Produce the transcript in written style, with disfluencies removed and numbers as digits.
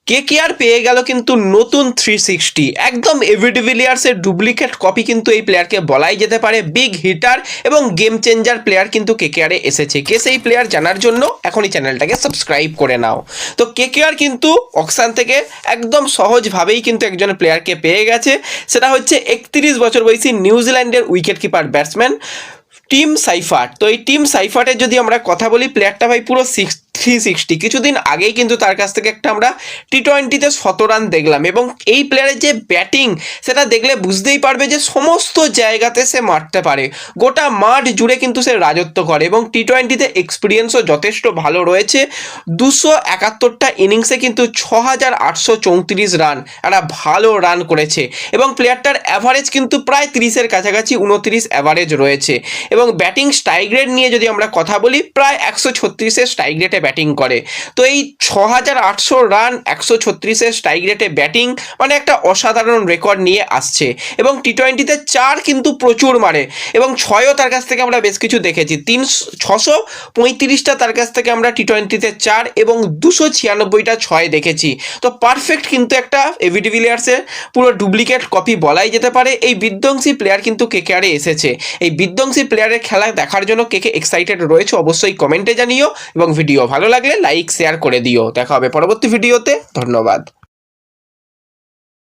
KKR পেয়ে গেল কিন্তু নতুন 360 একদম এভি ডিভিলিয়ার্সের ডুপ্লিকেট কপি কিন্তু এই প্লেয়ারকে বলাই যেতে পারে। বিগ হিটার এবং গেম চেঞ্জার প্লেয়ার কিন্তু কেকেআরে এসেছে। কে সেই প্লেয়ার জানার জন্য এখনই চ্যানেলটাকে সাবস্ক্রাইব করে নাও। তো কেকেআর কিন্তু অকশান থেকে একদম সহজভাবেই কিন্তু একজন প্লেয়ারকে পেয়ে গেছে, সেটা হচ্ছে 31 বছর বয়সী নিউজিল্যান্ডের wicket keeper batsman team Seifert. তো এই টিম সাইফার্টের যদি আমরা কথা বলি, প্লেয়ারটা ভাই পুরো 360। কিছুদিন আগেই কিন্তু তার কাছ থেকে একটা আমরা টি-20তে 100 রান দেখলাম, এবং এই প্লেয়ারের যে ব্যাটিং সেটা দেখলে বুঝতেই পারবে যে সমস্ত জায়গাতে সে মারতে পারে, গোটা মাঠ জুড়ে কিন্তু সে রাজত্ব করে, এবং টি-20তে এক্সপিরিয়েন্সও যথেষ্ট ভালো রয়েছে। 271টা ইনিংসে কিন্তু 6834 রান, একটা ভালো রান করেছে, এবং প্লেয়ারটার অ্যাভারেজ কিন্তু প্রায় 30-এর কাছাকাছি 29 অ্যাভারেজ রয়েছে। এবং ব্যাটিং স্ট্রাইক রেট নিয়ে যদি আমরা কথা বলি, প্রায় 136-এর স্ট্রাইক রেটে ব্যাটিং করে। তো এই 6800 রান 136-এর স্ট্রাইক রেটে ব্যাটিং মানে একটা অসাধারণ রেকর্ড নিয়ে আসছে। এবং টি-20তে 4 কিন্তু প্রচুর মারে, এবং 6ও তার কাছ থেকে আমরা বেশ কিছু দেখেছি। 635টা তার কাছ থেকে আমরা টি-20তে 4 এবং 296টা 6 দেখেছি। তো পারফেক্ট কিন্তু একটা এভি ডিভিলিয়ার্সের পুরো ডুপ্লিকেট কপি বলাই যেতে পারে। এই বিধ্বংসী প্লেয়ার কিন্তু কেকেআরে এসেছে। এই বিধ্বংসী প্লেয়ারের খেলা দেখার জন্য কে কে এক্সাইটেড রয়েছে অবশ্যই কমেন্টে জানিও, এবং ভিডিও ভালো লাগলে লাইক শেয়ার করে দিও। দেখা হবে পরবর্তী ভিডিওতে। ধন্যবাদ।